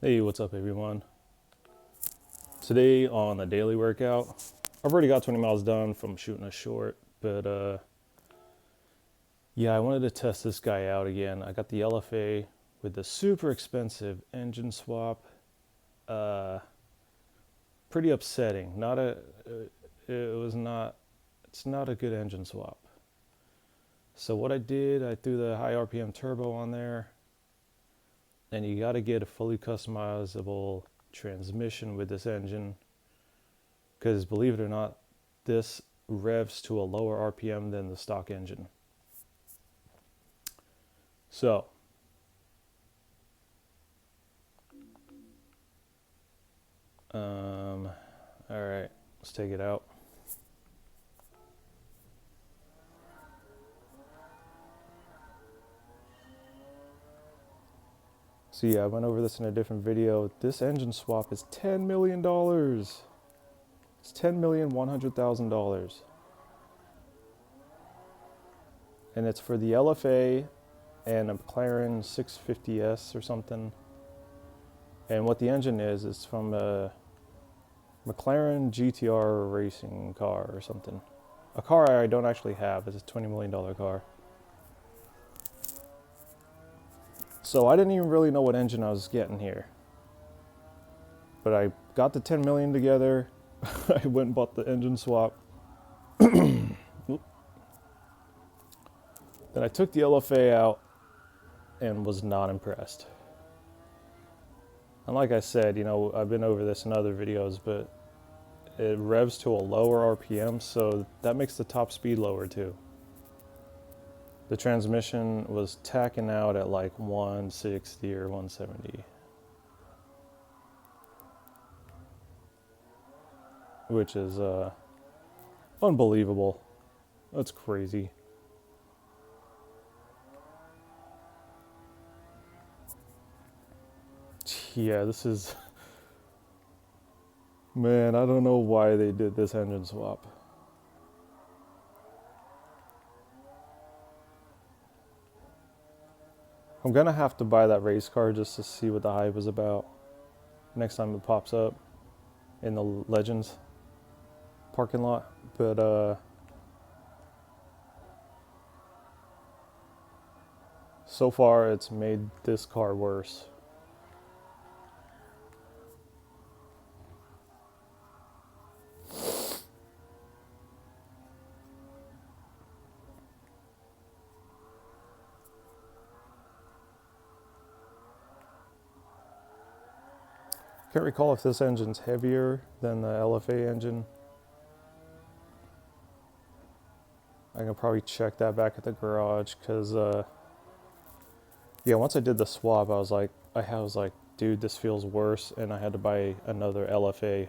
Hey, what's up, everyone? Today on the daily workout, I've already got 20 miles done from shooting a short, but yeah, I wanted to test this guy out again. I got the LFA with the super expensive engine swap. Uh, Pretty upsetting. Not a, it was not. It's not a good engine swap. So what I did, I threw the high RPM turbo on there, and you got to get a fully customizable transmission with this engine. Because believe it or not, this revs to a lower RPM than the stock engine. So, all right, let's take it out. So yeah, I went over this in a different video. This engine swap is $10 million. It's $10,100,000. And it's for the LFA and a McLaren 650S or something. And what the engine is from a McLaren GTR racing car or something. A car I don't actually have. It's a $20 million car. So I didn't even really know what engine I was getting here. But I got the 10 million together. I went and bought the engine swap. Then I took the LFA out and was not impressed. And like I said, you know, I've been over this in other videos, but it revs to a lower RPM, so that makes the top speed lower too. The transmission was tacking out at like 160 or 170. Which is unbelievable. That's crazy. Yeah, this is... Man, I don't know why they did this engine swap. I'm gonna have to buy that race car just to see what the hype is about next time it pops up in the Legends parking lot. But so far it's made this car worse. Can't recall if this engine's heavier than the LFA engine. I can probably check that back at the garage because, yeah, once I did the swap, I was like, dude, this feels worse, and I had to buy another LFA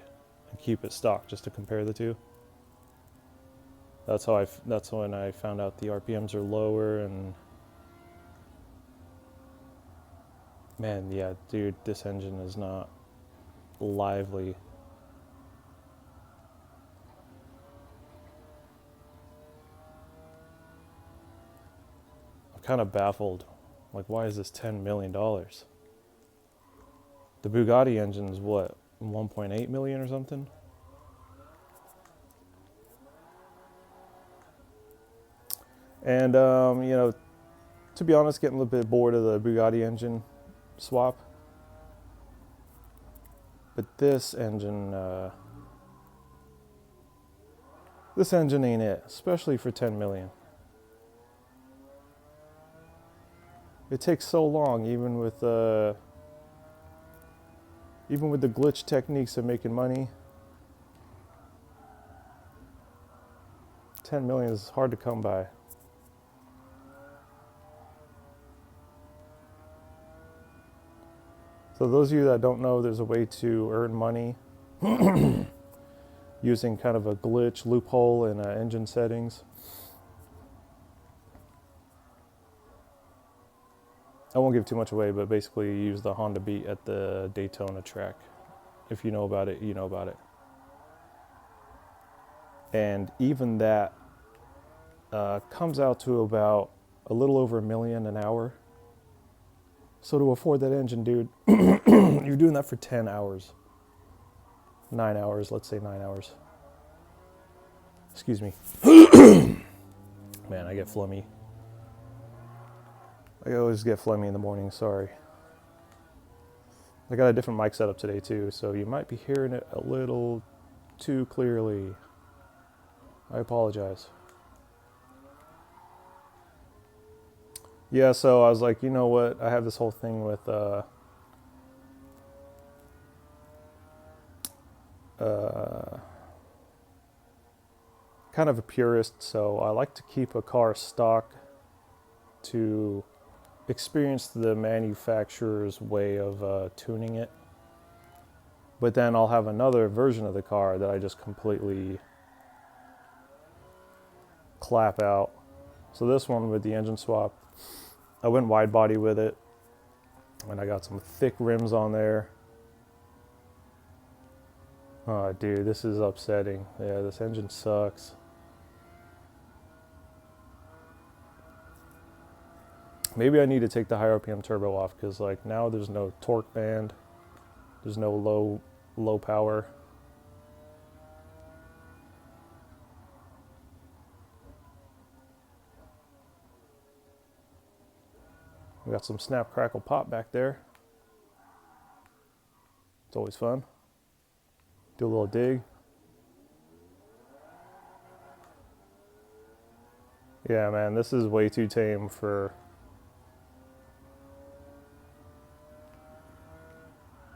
and keep it stock just to compare the two. That's when I found out the RPMs are lower, and man, yeah, dude, this engine is not lively. I'm kind of baffled. Like, why is this $10 million? The Bugatti engine is what, 1.8 million or something? And, you know, to be honest, getting a little bit bored of the Bugatti engine swap. But this engine ain't it, especially for 10 million. It takes so long, even with the glitch techniques of making money. 10 million is hard to come by. So those of you that don't know, there's a way to earn money using kind of a glitch loophole in engine settings. I won't give too much away, but basically you use the Honda Beat at the Daytona track. If you know about it, you know about it. And even that comes out to about a little over $1 million an hour. So to afford that engine, dude, you're doing that for 10 hours. 9 hours, let's say 9 hours. Excuse me. Man, I get flummy. I always get flummy in the morning, sorry. I got a different mic setup today too, so you might be hearing it a little too clearly. I apologize. Yeah, so I was like, you know what? I have this whole thing with kind of a purist, so I like to keep a car stock to experience the manufacturer's way of tuning it. But then I'll have another version of the car that I just completely clap out. So this one with the engine swap, I went wide body with it, and I got some thick rims on there. Oh, dude, this is upsetting. Yeah, this engine sucks. Maybe I need to take the high RPM turbo off, because like now there's no torque band, there's no low power. We got some snap, crackle, pop back there. It's always fun. Do a little dig. Yeah, man, this is way too tame for...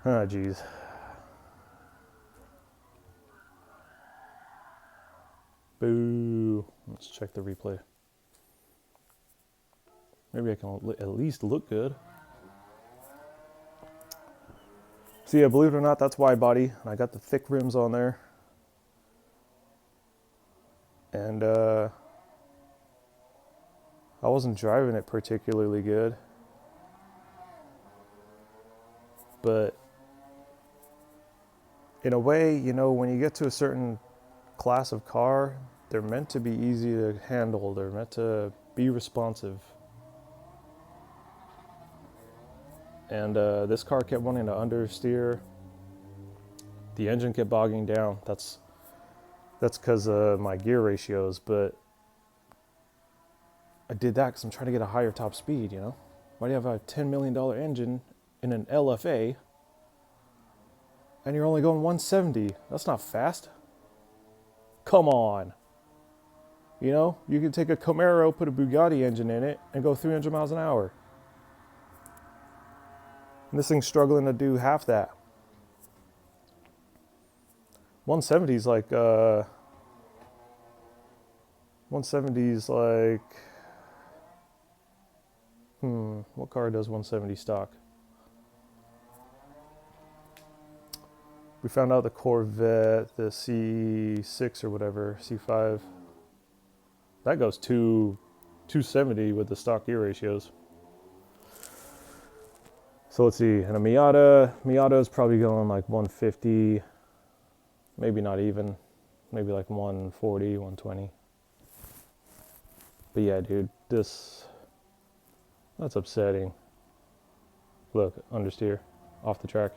Oh, geez. Boo. Let's check the replay. Maybe I can at least look good. So yeah, believe it or not, that's wide body. And I got the thick rims on there. And I wasn't driving it particularly good. But in a way, you know, when you get to a certain class of car, they're meant to be easy to handle. They're meant to be responsive. And this car kept wanting to understeer. The engine kept bogging down. That's because of my gear ratios, but I did that because I'm trying to get a higher top speed, you know? Why do you have a $10 million engine in an LFA and you're only going 170? That's not fast. Come on. You know, you could take a Camaro, put a Bugatti engine in it, and go 300 miles an hour. And this thing's struggling to do half that. 170 is like, 170 is like, what car does 170 stock? We found out the Corvette, the C6 or whatever, C5, that goes 270 with the stock gear ratios. So let's see, and a Miata is probably going like 150, maybe not even, maybe like 140, 120. But yeah, dude, that's upsetting. Look, understeer, off the track.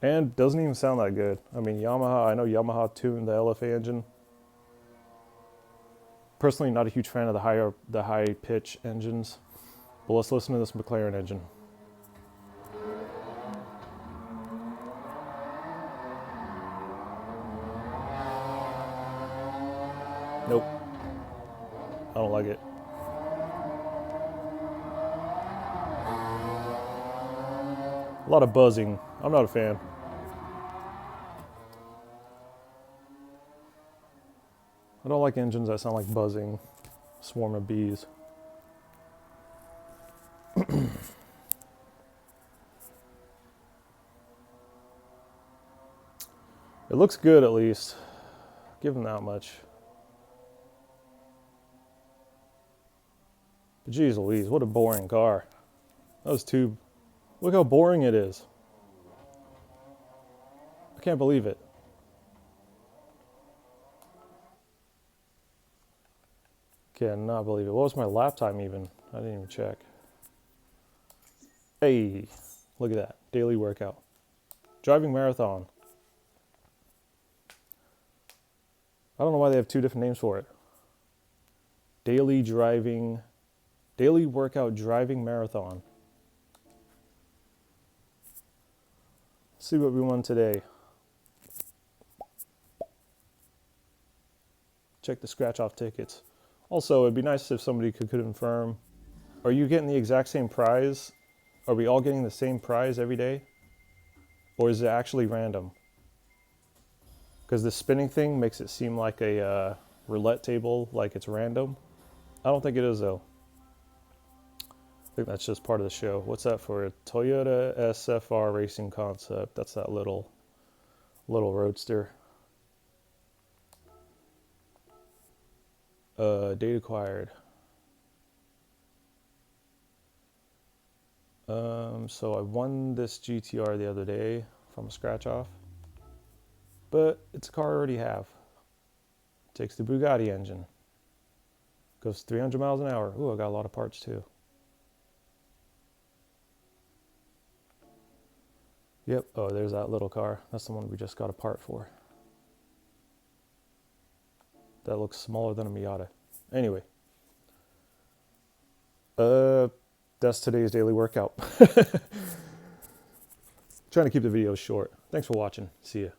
And doesn't even sound that good. I mean, Yamaha, I know Yamaha tuned the LFA engine. Personally, not a huge fan of the high pitch engines. But let's listen to this McLaren engine. Nope. I don't like it. A lot of buzzing. I'm not a fan. I don't like engines that sound like buzzing, swarm of bees. It looks good at least. Give them that much. But geez Louise, what a boring car. Those two, look how boring it is. I can't believe it. Cannot believe it. What was my lap time even? I didn't even check. Hey, look at that. Daily workout. Driving marathon. I don't know why they have two different names for it. Daily workout driving marathon. Let's see what we won today. Check the scratch off tickets. Also, it'd be nice if somebody could confirm, are you getting the exact same prize? Are we all getting the same prize every day? Or is it actually random? Because the spinning thing makes it seem like a roulette table, like it's random. I don't think it is though. I think that's just part of the show. What's that for? A Toyota SFR Racing Concept. That's that little roadster. Date acquired. So I won this GTR the other day from a scratch off, but it's a car I already have. Takes the Bugatti engine. Goes 300 miles an hour. Ooh, I got a lot of parts too. Yep. Oh, there's that little car. That's the one we just got a part for. That looks smaller than a Miata. Anyway. That's today's daily workout. Trying to keep the videos short. Thanks for watching. See ya.